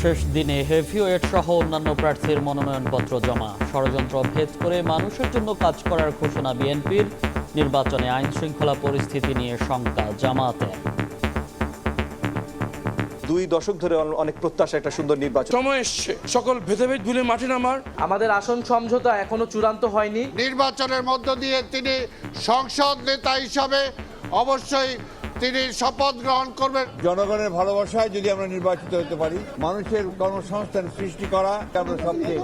শেষ দিনে হেভিওয়েট সহ অন্যান্য প্রার্থীর মনোনয়নপত্র জমা। ষড়যন্ত্র ভেদ করে মানুষের জন্য কাজ করার ঘোষণা বিএনপির। নির্বাচনে আইন শৃঙ্খলা পরিস্থিতি নিয়ে শঙ্কা জামায়াতের। 2 দশক ধরে অনেক প্রত্যাশা একটা সুন্দর নির্বাচন। সময় এসছে সকল ভেদাভেদ ভুলে মাঠে নামার। আমাদের আসন সমঝোতা এখনো চূড়ান্ত হয়নি। নির্বাচনের মধ্য দিয়ে তিনি সংসদ নেতা হিসাবে অবশ্যই তিনি শপথ গ্রহণ করবেন। জনগণের ভালোবাসায় যদি আমরা নির্বাচিত হতে পারি, মানুষের কর্মসংস্থান সৃষ্টি করা আমরা সবচেয়ে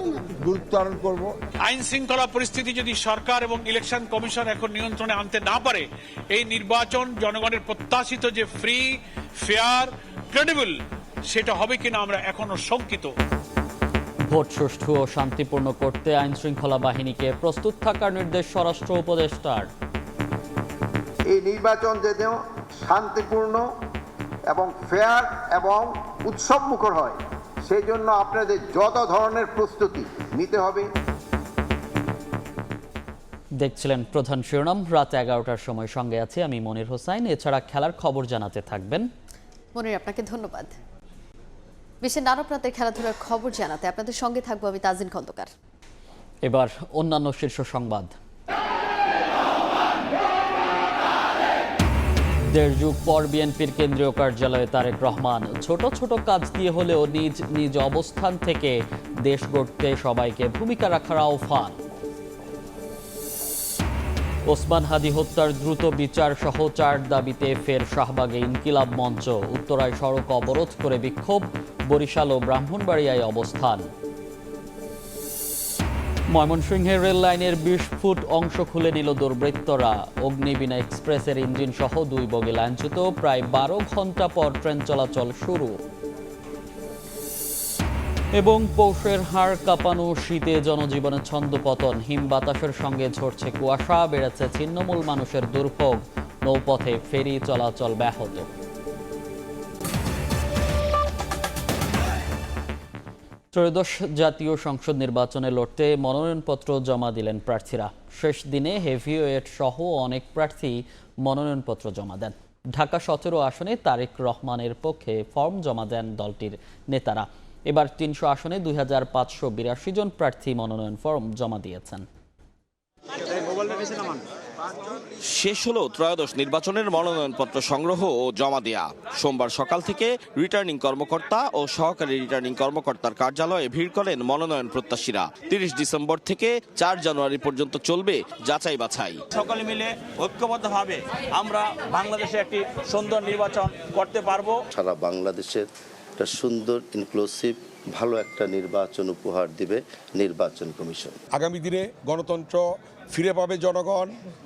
গুরুত্ব আরোপ করব। আইন শৃঙ্খলা পরিস্থিতি যদি সরকার এবং ইলেকশন কমিশন এখন নিয়ন্ত্রণে আনতে না পারে, এই নির্বাচন জনগণের প্রত্যাশিত যে ফ্রি, ফেয়ার, ক্রেডিবল সেটা হবে কিনা আমরা এখনো শঙ্কিত। ভোট সুষ্ঠু ও শান্তিপূর্ণ করতে আইন শৃঙ্খলা বাহিনীকে প্রস্তুত থাকার নির্দেশ স্বরাষ্ট্র উপদেষ্টার। এই নির্বাচন যেন শান্তিপূর্ণ এবং ফেয়ার এবং উৎসবমুখর হয়, সেই জন্য আপনাদের যত ধরনের প্রস্তুতি নিতে হবে। দেখছিলেন প্রধান শিরোনাম। রাত 11টার সময় সঙ্গে আছি আমি মনির হোসাইন। এছাড়া খেলার খবর জানাতে থাকবেন মনির। আপনাকে ধন্যবাদ। বিশ্বের নানা প্রান্তের খেলাধুলার খবর জানাতে আপনাদের সঙ্গে থাকবো আমি তাজিন খন্দকার। এবার অন্যান্য শীর্ষ সংবাদ। 1.5 যুগ পর বিএনপির কেন্দ্রীয় কার্যালয়ে তারেক রহমান। ছোট ছোট কাজ দিয়ে হলেও নিজ নিজ অবস্থান থেকে দেশ গড়তে সবাইকে ভূমিকা রাখার আহ্বান। ওসমান হাদি হত্যার দ্রুত বিচার সহ 4 দাবিতে ফের শাহবাগে ইনকিলাব মঞ্চ। উত্তরায় সড়ক অবরোধ করে বিক্ষোভ। বরিশাল ও ব্রাহ্মণবাড়িয়ায় অবস্থান। ময়মনসিংহের রেল লাইনের 20 ফুট অংশ খুলে নিল দুর্বৃত্তরা। অগ্নিবীণা এক্সপ্রেসের ইঞ্জিন সহ 2 বগি লাইনচ্যুত। প্রায় 12 ঘন্টা পর ট্রেন চলাচল শুরু। এবং পৌষের হাড় কাঁপানো শীতে জনজীবনে ছন্দপতন। হিম বাতাসের সঙ্গে ঝরছে কুয়াশা। বেড়েছে ছিন্নমূল মানুষের দুর্ভোগ। নৌপথে ফেরি চলাচল ব্যাহত। ত্রয়োদশ জাতীয় সংসদ নির্বাচনে লড়তে মনোনয়নপত্র জমা দিলেন প্রার্থীরা। শেষ দিনে হেভিওয়েট সহ অনেক প্রার্থী মনোনয়নপত্র জমা দেন। ঢাকা 17 আসনে তারেক রহমানের পক্ষে ফর্ম জমা দেন দলটির নেতারা। এবার 300 আসনে 2582 জন প্রার্থী মনোনয়ন ফর্ম জমা দিয়েছেন। শেষ হলো ত্রয়োদশ নির্বাচনের মনোনয়নপত্র সংগ্রহ ও জমা দেয়া। সোমবার সকাল থেকে রিটার্নিং কর্মকর্তা ও সহকারী রিটার্নিং কর্মকর্তার কার্যালয়ে ভিড় করেন মনোনয়ন প্রত্যাশীরা। 30 ডিসেম্বর থেকে 4 জানুয়ারি পর্যন্ত চলবে যাচাই বাছাই। সকলে মিলে ঐক্যবদ্ধভাবে আমরা বাংলাদেশে একটি সুন্দর নির্বাচন করতে পারবো। সারা বাংলাদেশের একটা সুন্দর ইনক্লুসিভ ভালো একটা নির্বাচন উপহার দিবে নির্বাচন কমিশন। আগামী দিনে গণতন্ত্র ফিরে পাবে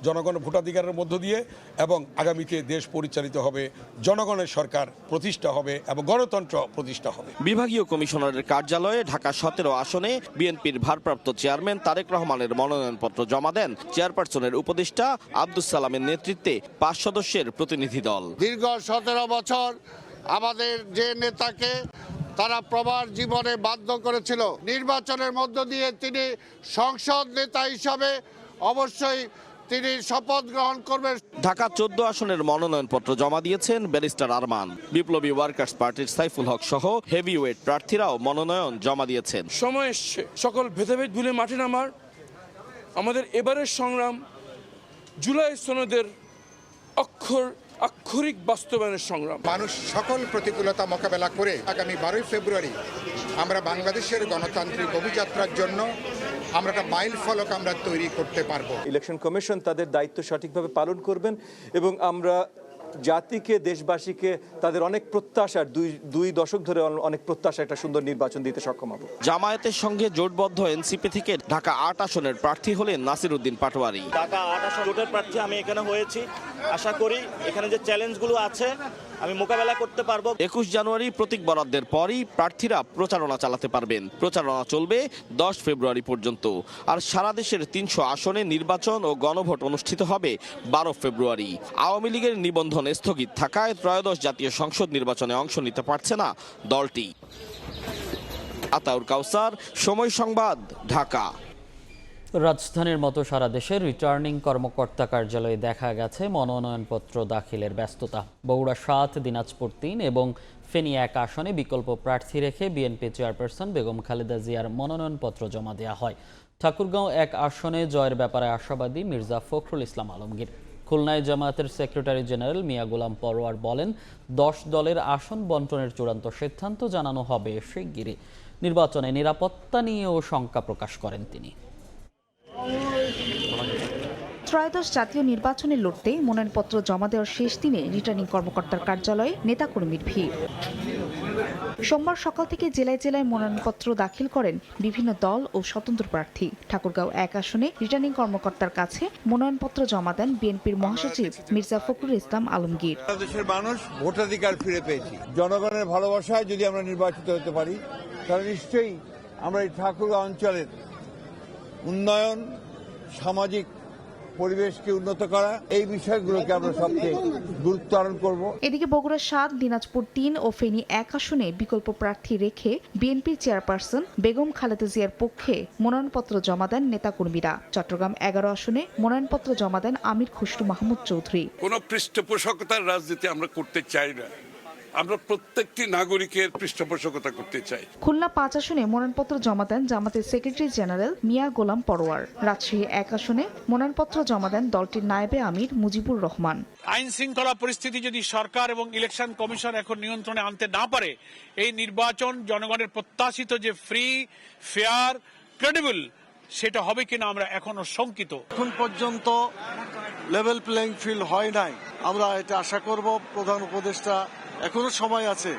জনগণ ভোটাধিকারের মধ্য দিয়ে, এবং আগামীতে দেশ পরিচালিত হবে, জনগণের সরকার প্রতিষ্ঠা হবে এবং গণতন্ত্র প্রতিষ্ঠা হবে। বিভাগীয় কমিশনারের কার্যালয়ে ঢাকা 17 আসনে বিএনপির ভারপ্রাপ্ত চেয়ারম্যান তারেক রহমানের মনোনয়নপত্র জমা দেন চেয়ারপারসনের উপদেষ্টা আব্দুস সালামের নেতৃত্বে 5 সদস্যের প্রতিনিধি দল। দীর্ঘ 17 বছর আমাদের যে নেতাকে তারা প্রবাস জীবনে বাধ্য করেছিল, নির্বাচনের মধ্য দিয়ে তিনি সংসদ নেতা হিসাবে অবশ্যই তিনি শপথ গ্রহণ করবেন। ঢাকা 14 আসনের মনোনয়নপত্র জমা দিয়েছেন ব্যারিস্টার আরমান। বিপ্লবী ওয়ার্কার্স পার্টির সাইফুল হক সহ হেভিওয়েট প্রার্থীরাও মনোনয়ন জমা দিয়েছেন। সময় এসছে সকল ভেদাভেদ ভুলে মাঠে নামার। আমাদের এবারের সংগ্রাম জুলাই সনদের আক্ষরিক বাস্তবায়নের সংগ্রাম। মানুষ সকল প্রতিকূলতা মোকাবেলা করে আগামী 12 ফেব্রুয়ারি আমরা বাংলাদেশের গণতান্ত্রিক অভিযাত্রার জন্য আমরা একটা মাইল ফলক আমরা তৈরি করতে পারবো। ইলেকশন কমিশন তাদের দায়িত্ব সঠিকভাবে পালন করবেন এবং আমরা জাতিকে, দেশবাসীকে তাদের অনেক প্রত্যাশার 2 দশক ধরে অনেক প্রত্যাশা একটা সুন্দর নির্বাচন দিতে সক্ষম হব। জামায়াতের সঙ্গে জোটবদ্ধ এনসিপি থেকে ঢাকা 8 আসনের প্রার্থী হলেন নাসির উদ্দিন পাটোয়ারি। ঢাকা 8 আসন জোটের প্রার্থী আমি এখানে হয়েছি। আশা করি এখানে যে চ্যালেঞ্জগুলো আছে আমি মোকাবেলা করতে পারবো। 21 জানুয়ারি প্রতীক বরাদ্দের পরই প্রার্থীরা প্রচারণা চালাতে পারবেন। প্রচারণা চলবে 10 ফেব্রুয়ারি পর্যন্ত। আর সারা দেশের 300 আসনে নির্বাচন ও গণভোট অনুষ্ঠিত হবে 12 ফেব্রুয়ারি। আওয়ামী লীগের নিবন্ধন স্থগিত থাকায় ত্রয়োদশ জাতীয় সংসদ নির্বাচনে অংশ নিতে পারছে না দলটি। আতাউর কাউসার, সময় সংবাদ, ঢাকা। রাজধানীর মতো সারা দেশের রিটার্নিং কর্মকর্তা কার্যালয়ে দেখা গেছে মনোনয়নপত্র দাখিলের ব্যস্ততা। বগুড়া ৭, দিনাজপুর ৩ এবং ফেনী ১ আসনে বিকল্প প্রার্থী রেখে বিএনপি চেয়ারপারসন বেগম খালেদা জিয়ার মনোনয়নপত্র জমা দেওয়া হয়। ঠাকুরগাঁও ১ আসনে জয়ের ব্যাপারে আশাবাদী মির্জা ফখরুল ইসলাম আলমগীর। খুলনায় জামায়াতের সেক্রেটারি জেনারেল মিয়া গোলাম পরোয়ার বলেন, ১০ দলের আসন বন্টনের চূড়ান্ত সিদ্ধান্ত জানানো হবে শিগগিরই। নির্বাচনে নিরাপত্তা নিয়েও শঙ্কা প্রকাশ করেন তিনি। ত্রয়োদশ জাতীয় নির্বাচনে লড়তে মনোনয়নপত্র জমা দেওয়ার শেষ দিনে রিটার্নিং কর্মকর্তার কার্যালয়ে নেতাকর্মীর ভিড়। সোমবার সকাল থেকে জেলায় জেলায় মনোনয়নপত্র দাখিল করেন বিভিন্ন দল ও স্বতন্ত্র প্রার্থী। ঠাকুরগাঁও ১ আসনে রিটার্নিং কর্মকর্তার কাছে মনোনয়নপত্র জমা দেন বিএনপির মহাসচিব মির্জা ফখরুল ইসলাম আলমগীর। দেশের মানুষ ভোটাধিকার ফিরে পেয়েছি। জনগণের ভালোবাসায় যদি আমরা নির্বাচিত হতে পারি, তাহলে নিশ্চয়ই আমরা এই ঠাকুরগাঁও অঞ্চলের উন্নয়ন, সামাজিক পরিবেশকে উন্নত করা, এই বিষয়গুলোকে আমরা সবচেয়ে গুরুত্ব আরোপ করব। এদিকে বগুড়া ৭, দিনাজপুর ৩ ও ফেনী ১ আসনে বিকল্প প্রার্থী রেখে বিএনপির চেয়ারপারসন বেগম খালেদা জিয়ার পক্ষে মনোনয়নপত্র জমা দেন নেতাকর্মীরা। চট্টগ্রাম ১১ আসনে মনোনয়নপত্র জমা দেন আমির খুসরু মাহমুদ চৌধুরী। কোনো পৃষ্ঠপোষকতার রাজনীতি আমরা করতে চাই না, আমরা প্রত্যেকটি নাগরিকের পৃষ্ঠপোষকতা করতে চাই। খুলনা ৫ আসনে মনোনয়নপত্র জমা দেন জামাতের সেক্রেটারি জেনারেল মিয়া গোলাম পরোয়ার। রাজশাহী ১ আসনে মনোনয়নপত্র জমা দেন দলটির নায়েবে আমির মুজিবুর রহমান। আইন শৃঙ্খলা পরিস্থিতি যদি সরকার এবং ইলেকশন কমিশন এখন নিয়ন্ত্রণে আনতে না পারে, এই নির্বাচন জনগণের প্রত্যাশিত যে ফ্রি, ফেয়ার, ক্রেডিবল সেটা হবে কিনা আমরা এখনো শঙ্কিত। এখন পর্যন্ত লেভেল প্লেইং ফিল্ড হয় নাই। আমরা এটা আশা করব প্রধান উপদেষ্টা এখনো সময় আছে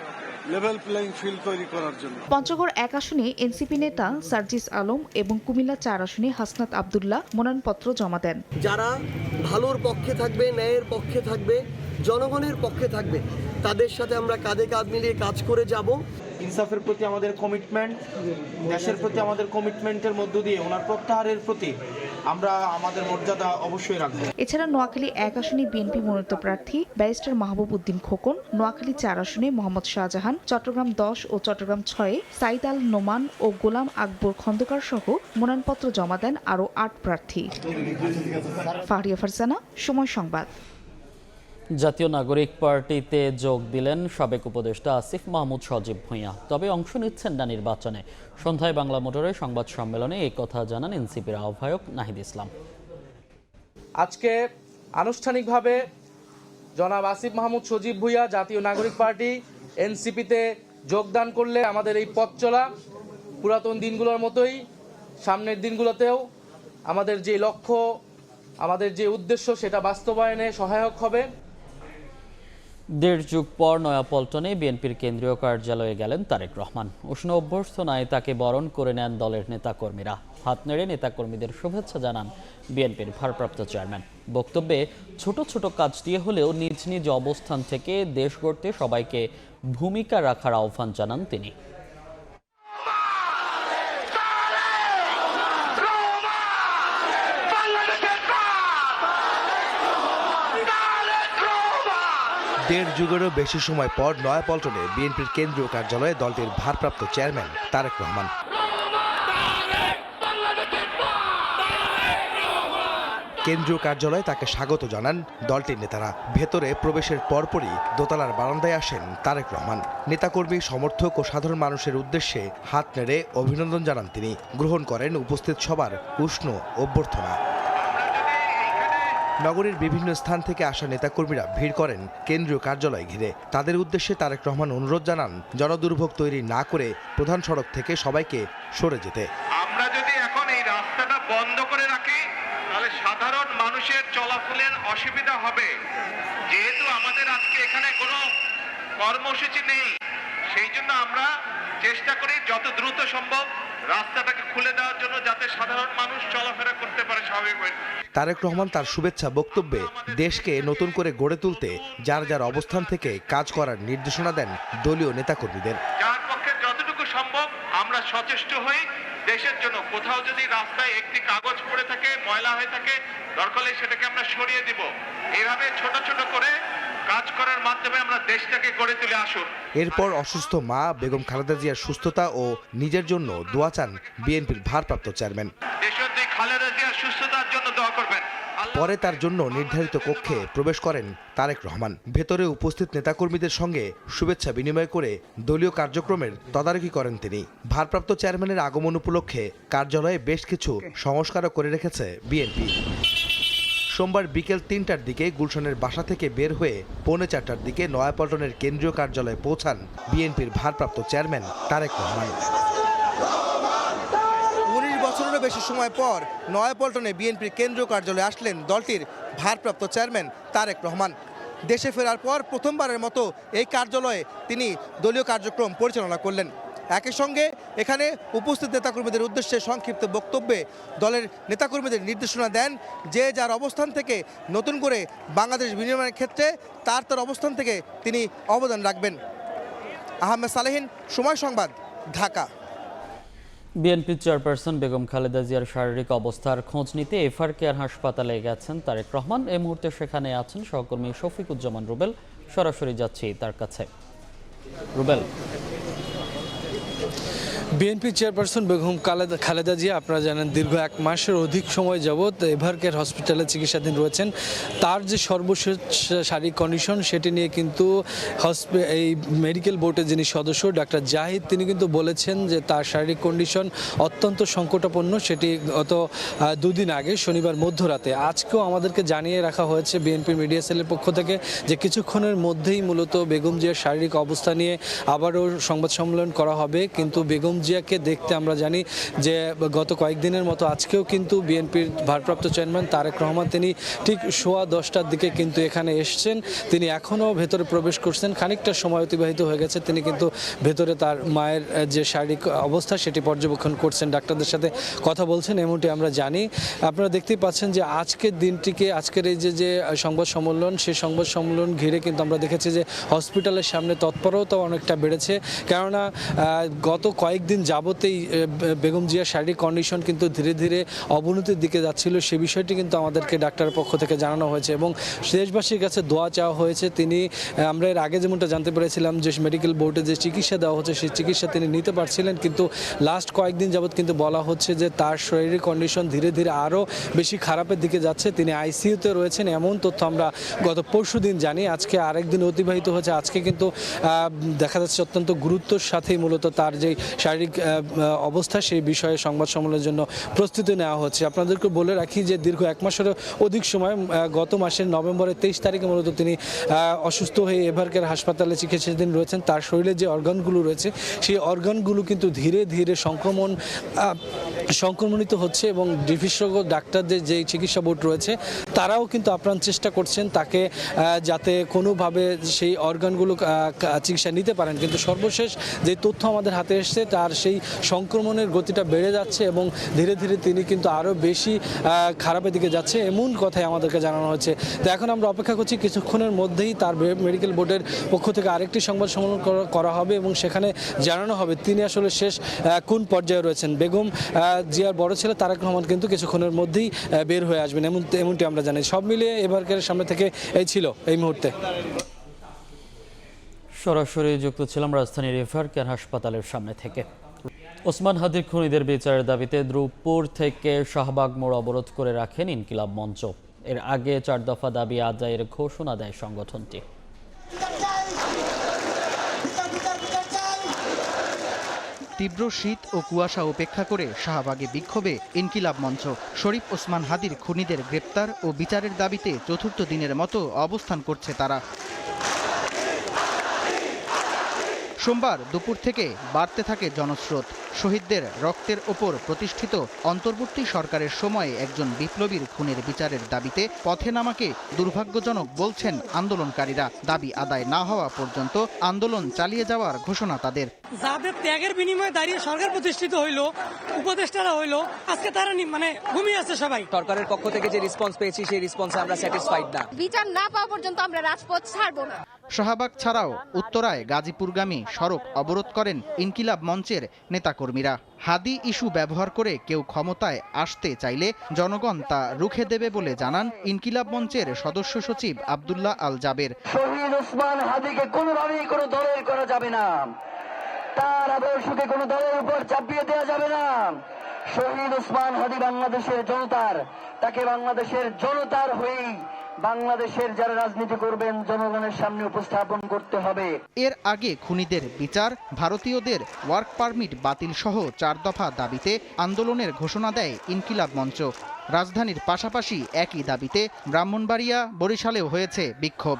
লেভেল প্লেইং ফিল্ড তৈরি করার জন্য। পঞ্চগড় ১ আসনে এনসিপি নেতা সার্জিস আলম এবং কুমিল্লা ৪ আসনে হাসনাত আব্দুল্লাহ মনোনয়নপত্র জমা দেন। যারা ভালোর পক্ষে থাকবে, ন্যায়ের পক্ষে থাকবে, জনগণের পক্ষে থাকবে, তাদের সাথে আমরা কাঁধে কাঁধ মিলিয়ে কাজ করে যাব। ইনসাফের প্রতি আমাদের কমিটমেন্ট, দেশের প্রতি আমাদের কমিটমেন্টের মধ্য দিয়ে ওনার প্রত্যাহারের প্রতি আমরা আমাদের মর্যাদা অবশ্যই রাখব। এছাড়া নোয়াখালী ১ আসনে বিএনপি মনোনীত প্রার্থী ব্যারিস্টার মাহবুব উদ্দিন খোকন, নোয়াখালী ৪ আসনে মোহাম্মদ শাহজাহান, চট্টগ্রাম ১০ ও চট্টগ্রাম ৬ সাইদ আল নোমান ও গোলাম আকবর খন্দকার সহ মনোনয়নপত্র জমা দেন আরও ৮ প্রার্থী। ফাহরিয়া ফারজানা, সময় সংবাদ। জাতীয় নাগরিক পার্টিতে যোগ দিলেন সাবেক উপদেষ্টা আসিফ মাহমুদ সজীব ভূঁইয়া, তবে অংশ নিচ্ছেন না নির্বাচনে। সন্ধ্যায় বাংলা মোটরে সংবাদ সম্মেলনে এই কথা জানান এনসিপির আহ্বায়ক নাহিদ ইসলাম। আজকে আনুষ্ঠানিকভাবে জনাব আসিফ মাহমুদ সজীব ভূঁইয়া জাতীয় নাগরিক পার্টি এনসিপিতে যোগদান করলে আমাদের এই পথ চলা পুরাতন দিনগুলোর মতোই সামনের দিনগুলোতেও আমাদের যে লক্ষ্য, আমাদের যে উদ্দেশ্য সেটা বাস্তবায়নে সহায়ক হবে। ১.৫ যুগ পর নয়াপল্টনে বিএনপির কেন্দ্রীয় কার্যালয়ে গেলেন তারেক রহমান। উষ্ণ অভ্যর্থনায় তাকে বরণ করে নেন দলের নেতাকর্মীরা। হাত নেড়ে নেতাকর্মীদের শুভেচ্ছা জানান বিএনপির ভারপ্রাপ্ত চেয়ারম্যান। বক্তব্যে ছোট ছোট কাজ দিয়ে হলেও নিজ নিজ অবস্থান থেকে দেশ গড়তে সবাইকে ভূমিকা রাখার আহ্বান জানান তিনি। দেড় যুগেরও বেশি সময় পর নয়াপল্টনে বিএনপির কেন্দ্রীয় কার্যালয়ে দলটির ভারপ্রাপ্ত চেয়ারম্যান তারেক রহমান। কেন্দ্রীয় কার্যালয়ে তাকে স্বাগত জানান দলটির নেতারা। ভেতরে প্রবেশের পরপরই দোতলার বারান্দায় আসেন তারেক রহমান। নেতাকর্মী, সমর্থক ও সাধারণ মানুষের উদ্দেশ্যে হাত নেড়ে অভিনন্দন জানান তিনি। গ্রহণ করেন উপস্থিত সবার উষ্ণ অভ্যর্থনা। নগরীর বিভিন্ন স্থান থেকে আসা নেতাকর্মীরা ভিড় করেন কেন্দ্রীয় কার্যালয় ঘিরে। তাদের উদ্দেশ্যে তারেক রহমান অনুরোধ জানান জনদুর্ভোগ তৈরি না করে প্রধান সড়ক থেকে সবাইকে সরে যেতে। আমরা যদি এখন এই রাস্তাটা বন্ধ করে রাখি তাহলে সাধারণ মানুষের চলাচলের অসুবিধা হবে। যেহেতু আমাদের আজকে এখানে কোনো কর্মসূচি নেই, সেই জন্য আমরা চেষ্টা করি যত দ্রুত সম্ভব রাস্তাটাকে খুলে দেওয়ার জন্য, যাতে সাধারণ মানুষ চলাফেরা করতে পারে স্বাভাবিকভাবে। তারেক রহমান তার শুভেচ্ছা বক্তব্যে দেশকে নতুন করে গড়ে তুলতে যার যার অবস্থান থেকে কাজ করার নির্দেশনা দেন দলীয় নেতাকর্মীদের। যার পক্ষে যতটুকু সম্ভব আমরা সচেষ্ট হই দেশের জন্য। কোথাও যদি রাস্তায় একটি কাগজ পড়ে থাকে, ময়লা হয়ে থাকে, দরকার হলে সেটাকে আমরা সরিয়ে দিব। এইভাবে ছোট ছোট করে কাজ করার মাধ্যমে আমরা দেশটাকে গড়ে তুলে আসুন। এরপর অসুস্থ মা বেগম খালেদা জিয়ার সুস্থতা ও নিজের জন্য দোয়া চান বিএনপির ভারপ্রাপ্ত চেয়ারম্যান। দেশের দিক খালেদা জিয়ার সুস্থতার জন্য দোয়া করবেন। পরে তার জন্য নির্ধারিত কক্ষে প্রবেশ করেন তারেক রহমান। ভেতরে উপস্থিত নেতাকর্মীদের সঙ্গে শুভেচ্ছা বিনিময় করে দলীয় কার্যক্রমের তদারকি করেন তিনি। ভারপ্রাপ্ত চেয়ারম্যানের আগমন উপলক্ষে কার্যালয়ে বেশ কিছু সংস্কারও করে রেখেছে বিএনপি। সোমবার বিকেল ৩টার দিকে গুলশানের বাসা থেকে বের হয়ে ৩:৪টার দিকে নয়াপল্টনের কেন্দ্রীয় কার্যালয়ে পৌঁছান বিএনপির ভারপ্রাপ্ত চেয়ারম্যান তারেক রহমান। ১৯ বছরেরও বেশি সময় পর নয়াপল্টনে বিএনপির কেন্দ্রীয় কার্যালয়ে আসলেন দলটির ভারপ্রাপ্ত চেয়ারম্যান তারেক রহমান। দেশে ফেরার পর প্রথমবারের মতো এই কার্যালয়ে তিনি দলীয় কার্যক্রম পরিচালনা করলেন। একই সঙ্গে এখানে উপস্থিত নেতাকর্মীদের উদ্দেশ্যে সংক্ষিপ্ত বক্তব্যে দলের নেতাকর্মীদের নির্দেশনা দেন যে যার অবস্থান থেকে নতুন করে বাংলাদেশ বিনির্মাণের ক্ষেত্রে তার অবস্থান থেকে তিনি অবদান রাখবেন। আহমেদ সালেহীন, সময় সংবাদ, ঢাকা। বিএনপি চেয়ারপারসন বেগম খালেদা জিয়ার শারীরিক অবস্থার খোঁজ নিতে এফআর কেয়ার হাসপাতালে গেছেন তারেক রহমান। এই মুহূর্তে সেখানে আছেন সহকর্মী শফিকুজ্জামান রুবেল। সরাসরি যাচ্ছি তার কাছে। রুবেল, বিএনপি চেয়ারপারসন বেগম খালেদা জিয়া আপনারা জানেন দীর্ঘ 1 মাসের অধিক সময় যাবৎ এভার কেয়ার হসপিটালে চিকিৎসাধীন রয়েছেন। তার যে সর্বশেষ শারীরিক কন্ডিশন সেটি নিয়ে কিন্তু এই মেডিকেল বোর্ডের যিনি সদস্য ডাক্তার জাহিদ তিনি কিন্তু বলেছেন যে তার শারীরিক কন্ডিশন অত্যন্ত সংকটাপন্ন। সেটি গত 2 দিন আগে শনিবার মধ্যরাতে আজকেও আমাদেরকে জানিয়ে রাখা হয়েছে বিএনপি মিডিয়া সেলের পক্ষ থেকে যে কিছুক্ষণের মধ্যেই মূলত বেগম জিয়ার শারীরিক অবস্থা নিয়ে আবারও সংবাদ সম্মেলন করা হবে। কিন্তু বেগম জিয়াকে দেখতে আমরা জানি যে গত কয়েকদিনের মতো আজকেও কিন্তু বিএনপির ভারপ্রাপ্ত চেয়ারম্যান তারেক রহমান তিনি ঠিক 10:15টার দিকে কিন্তু এখানে এসছেন। তিনি এখনও ভেতরে প্রবেশ করছেন। খানিকটা সময় অতিবাহিত হয়ে গেছে। তিনি কিন্তু ভেতরে তার মায়ের যে শারীরিক অবস্থা সেটি পর্যবেক্ষণ করছেন, ডাক্তারদের সাথে কথা বলছেন, এমনটি আমরা জানি। আপনারা দেখতেই পাচ্ছেন যে আজকের দিনটিকে আজকের এই যে সংবাদ সম্মেলন সেই সংবাদ সম্মেলন ঘিরে কিন্তু আমরা দেখেছি যে হসপিটালের সামনে তৎপরতা অনেকটা বেড়েছে। কেননা গত কয়েকদিন যাবতেই বেগম জিয়ার শারীরিক কন্ডিশন কিন্তু ধীরে ধীরে অবনতির দিকে যাচ্ছিল। সে বিষয়টি কিন্তু আমাদেরকে ডাক্তারের পক্ষ থেকে জানানো হয়েছে এবং দেশবাসীর কাছে দোয়া চাওয়া হয়েছে। তিনি আমরা এর আগে যেমনটা জানতে পেরেছিলাম যে মেডিকেল বোর্ডে যে চিকিৎসা দেওয়া হচ্ছে সেই চিকিৎসা তিনি নিতে পারছিলেন, কিন্তু লাস্ট কয়েকদিন যাবৎ কিন্তু বলা হচ্ছে যে তার শারীরিক কন্ডিশন ধীরে ধীরে আরও বেশি খারাপের দিকে যাচ্ছে। তিনি আইসিইউতে রয়েছেন এমন তথ্য আমরা গত পরশু দিন জানি। আজকে আরেকদিন অতিবাহিত হয়েছে। আজকে কিন্তু দেখা যাচ্ছে অত্যন্ত গুরুত্বের সাথেই মূলত তার যে শারীরিক অবস্থা সেই বিষয়ে সংবাদ সম্মেলনের জন্য প্রস্তুতি নেওয়া হচ্ছে। আপনাদেরকে বলে রাখি যে দীর্ঘ 1 মাসেরও অধিক সময় গত মাসের নভেম্বরের 23 তারিখে মূলত তিনি অসুস্থ হয়ে এভার কেয়ার হাসপাতালে চিকিৎসাধীন রয়েছেন। তার শরীরে যে অর্গানগুলো রয়েছে সেই অর্গানগুলো কিন্তু ধীরে ধীরে সংক্রমণিত হচ্ছে এবং বিশেষজ্ঞ ডাক্তারদের যে চিকিৎসা বোর্ড রয়েছে তারাও কিন্তু আপ্রাণ চেষ্টা করছেন তাকে যাতে কোনোভাবে সেই অর্গানগুলো চিকিৎসা নিতে পারেন। কিন্তু সর্বশেষ যে তথ্য আমাদের হাতে এসছে তার সেই সংক্রমণের গতিটা বেড়ে যাচ্ছে এবং ধীরে ধীরে তিনি কিন্তু আরও বেশি খারাপের দিকে যাচ্ছে এমন কথাই আমাদেরকে জানানো হয়েছে। তো এখন আমরা অপেক্ষা করছি কিছুক্ষণের মধ্যেই তার মেডিকেল বোর্ডের পক্ষ থেকে আরেকটি সংবাদ সম্মেলন করা হবে এবং সেখানে জানানো হবে তিনি আসলে শেষ কোন পর্যায়ে রয়েছেন। বেগম জিয়ার বড় ছেলে তারেক রহমান কিন্তু কিছুক্ষণের মধ্যেই বের হয়ে আসবেন এমনটি আমরা জানি। সব মিলিয়ে এভার কেয়ারের সামনে থেকে এই ছিল এই মুহূর্তে। সরাসরি যুক্ত ছিলাম রাজধানীর এভার কেয়ার হাসপাতালের সামনে থেকে। ওসমান হাদির খুনিদের বিচারের দাবিতে দ্রুপপুর থেকে শাহবাগ মোড় অবরোধ করে রাখেন ইনকিলাব মঞ্চ। এর আগে 4 দফা দাবি আদায়ের ঘোষণা দেয় সংগঠনটি। তীব্র শীত ও কুয়াশা উপেক্ষা করে শাহবাগে বিক্ষোভে ইনকিলাব মঞ্চ। শরীফ ওসমান হাদির খুনিদের গ্রেপ্তার ও বিচারের দাবিতে 4র্থ দিনের মতো অবস্থান করছে তারা। সোমবার দুপুর থেকে বাড়তে থাকে জনস্রোত। শহীদদের রক্তের ওপর প্রতিষ্ঠিত অন্তর্বর্তী সরকারের সময়ে একজন বিপ্লবীর খুনের বিচারের দাবিতে পথে নামাকে দুর্ভাগ্যজনক বলছেন আন্দোলনকারীরা। দাবি আদায় না হওয়া পর্যন্ত আন্দোলন চালিয়ে যাওয়ার ঘোষণা তাদের। যাদের ত্যাগের বিনিময়ে দাঁড়িয়ে সরকার প্রতিষ্ঠিত হইল, উপদেষ্টারা হইল, আজকে তারা ঘুমিয়ে আছে সবাই। সরকারের পক্ষ থেকে যে রেসপন্স পেয়েছি সেই রেসপন্সে আমরা স্যাটিসফাইড না। বিচার না পাওয়া পর্যন্ত আমরা রাজপথ ছাড়বো না। শাহবাগ ছাড়াও উত্তরায় গাজীপুরগামী সড়ক অবরোধ করেন ইনকিলাব মঞ্চের নেতাকর্মীরা। হাদি ইস্যু ব্যবহার করে কেউ ক্ষমতায় আসতে চাইলে জনগণ তা রুখে দেবে বলে জানান ইনকিলাব মঞ্চের সদস্য সচিব আব্দুল্লাহ আল জাবের। শহীদ ওসমান হাদিকে কোনোভাবেই কোনো দলের করা যাবে না, তার আদর্শকে কোনো দলের উপর চাপিয়ে দেওয়া যাবে না। শহীদ ওসমান হাদি বাংলাদেশের জনতার, তাকে বাংলাদেশের জনতার হয়েই বাংলাদেশের যারা রাজনীতি করবেন জনগণের সামনে উপস্থাপন করতে হবে। এর আগে খুনিদের বিচার, ভারতীয়দের ওয়ার্ক পারমিট বাতিল সহ 4 দফা দাবিতে আন্দোলনের ঘোষণা দেয় ইনকিলাব মঞ্চ। রাজধানীর পাশাপাশি একই দাবিতে ব্রাহ্মণবাড়িয়া, বরিশালেও হয়েছে বিক্ষোভ।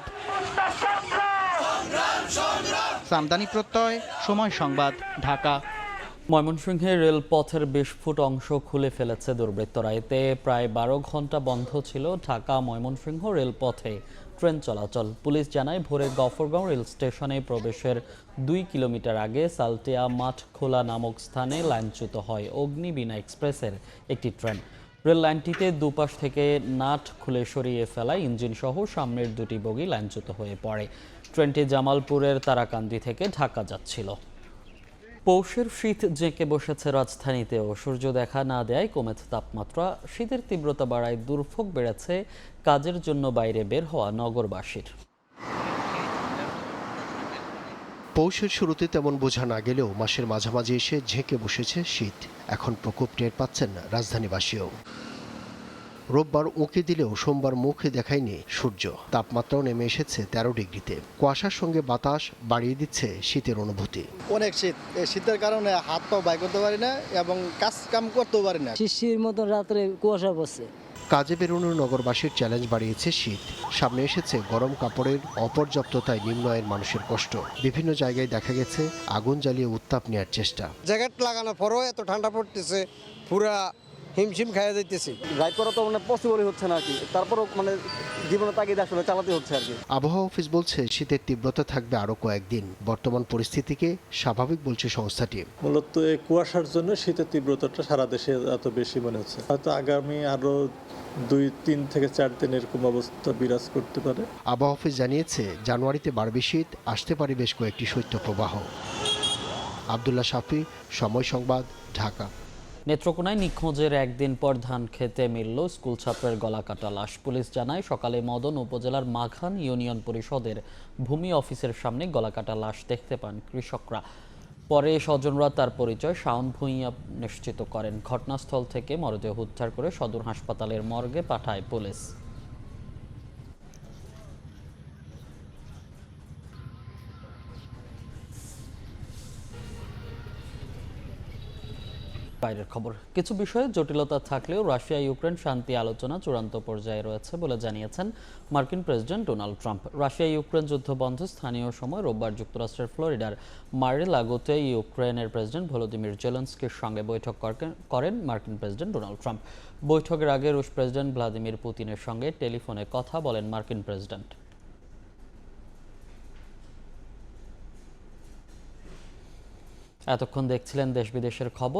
সামদানি প্রত্যয়, সময় সংবাদ, ঢাকা। ময়মনসিংহে রেলপথের 20 ফুট অংশ খুলে ফেলেছে দুর্বৃত্তরা। এতে প্রায় 12 ঘন্টা বন্ধ ছিল ঢাকা ময়মনসিংহ রেলপথে ট্রেন চলাচল। পুলিশ জানায় ভোরে গফরগাঁও রেল স্টেশনে প্রবেশের 2 কিলোমিটার আগে সালটিয়া মাঠ খোলা নামক স্থানে লাইনচ্যুত হয় অগ্নিবীণা এক্সপ্রেসের একটি ট্রেন। রেল লাইনটিতে দুপাশ থেকে নাট খুলে সরিয়ে ফেলায় ইঞ্জিনসহ সামনের 2টি বগি লাইনচ্যুত হয়ে পড়ে। ট্রেনটি জামালপুরের তারাকান্দি থেকে ঢাকা যাচ্ছিল। পৌষের শীত জেঁকে বসেছে রাজধানীতেও। সূর্য দেখা না দেয় কমেছে তাপমাত্রা। শীতের তীব্রতা বাড়ায় দুর্ভোগ বেড়েছে কাজের জন্য বাইরে বের হওয়া নগরবাসীর। পৌষের শুরুতে তেমন বোঝা না গেলেও মাসের মাঝামাঝি এসে ঝেঁকে বসেছে শীত। এখন প্রকোপ টের পাচ্ছেন রাজধানীবাসীও। রোববার উঁকি দিলেও সোমবার মুখে দেখায়নি সূর্য। তাপমাত্রাও নেমে এসেছে 13 ডিগ্রিতে। কুয়াশার সঙ্গে বাতাস বাড়িয়ে দিচ্ছে শীতের অনুভূতি। অনেক শীত, এই শীতের কারণে হাত পা বাইর করতে পারি না এবং কাজ কাম করতেও পারি না। শিশির মতো রাত্রে কুয়াশা পড়ছে। কাজে বেরোনোর নগরবাসীর চ্যালেঞ্জ বাড়িয়েছে শীত। সামনে এসেছে গরম কাপড়ের অপর্যাপ্ততায় নিম্ন আয়ের মানুষের কষ্ট। বিভিন্ন জায়গায় দেখা গেছে আগুন জ্বালিয়ে উত্তাপ নেওয়ার চেষ্টা। জ্যাকেট লাগানোর পরও এত ঠান্ডা পড়তেছে, পুরা হিমশিম খাইয়া যাইতেছি। ড্রাইভ করা তো মানে পসিবলই হচ্ছে না আর কি, তারপরও মানে জীবনে তাগিদে আসলে চালাতে হচ্ছে আর কি। আবহাওয়া অফিস বলছে শীতের তীব্রতা থাকবে আরও কয়েকদিন। বর্তমান পরিস্থিতিকে স্বাভাবিক বলছে সংস্থাটি। মূলত এই কুয়াশার জন্য শীতের তীব্রতাটা সারা দেশে এত বেশি মনে হচ্ছে। হয়তো আগামী আরো 2-3 থেকে 4 দিন এরকম অবস্থা বিরাজ করতে পারে। আবহাওয়া অফিস জানিয়েছে জানুয়ারিতে বাড়বে শীত, আসতে পারে বেশ কয়েকটি শৈত্যপ্রবাহ। আব্দুল্লাহ শাফি, সময় সংবাদ, ঢাকা। নেত্রকোনায় নিখোঁজের একদিন পর ধান খেতে মিলল স্কুল ছাত্রের গলাকাটা লাশ। পুলিশ জানায় সকালে মদন উপজেলার মাঘান ইউনিয়ন পরিষদের ভূমি অফিসের সামনে গলাকাটা লাশ দেখতে পান কৃষকরা। পরে স্বজনরা তার পরিচয় শাওন ভূঁইয়া নিশ্চিত করেন। ঘটনাস্থল থেকে মরদেহ উদ্ধার করে সদর হাসপাতালের মর্গে পাঠায় পুলিশ। বাইরের খবর, কিছু বিষয়ে জটিলতা থাকলেও রাশিয়া ইউক্রেন শান্তি আলোচনা চূড়ান্ত পর্যায়ে রয়েছে বলে জানিয়েছেন মার্কিন president Donald Trump. Russia Ukraine যুদ্ধ বন্ধ স্থানীয় সময় রোববার যুক্তরাষ্ট্রের ফ্লোরিডার মার-এ-লাগোতে ইউক্রেনের প্রেসিডেন্ট ভলোদিমির জেলেনস্কির সঙ্গে বৈঠক করেন মার্কিন প্রেসিডেন্ট ডোনাল্ড ট্রাম্প। বৈঠকের আগে রুশ প্রেসিডেন্ট ভ্লাদিমির পুতিনের সঙ্গে টেলিফোনে কথা বলেন মার্কিন প্রেসিডেন্ট। এতক্ষণ দেখছিলেন দেশ বিদেশের খবর।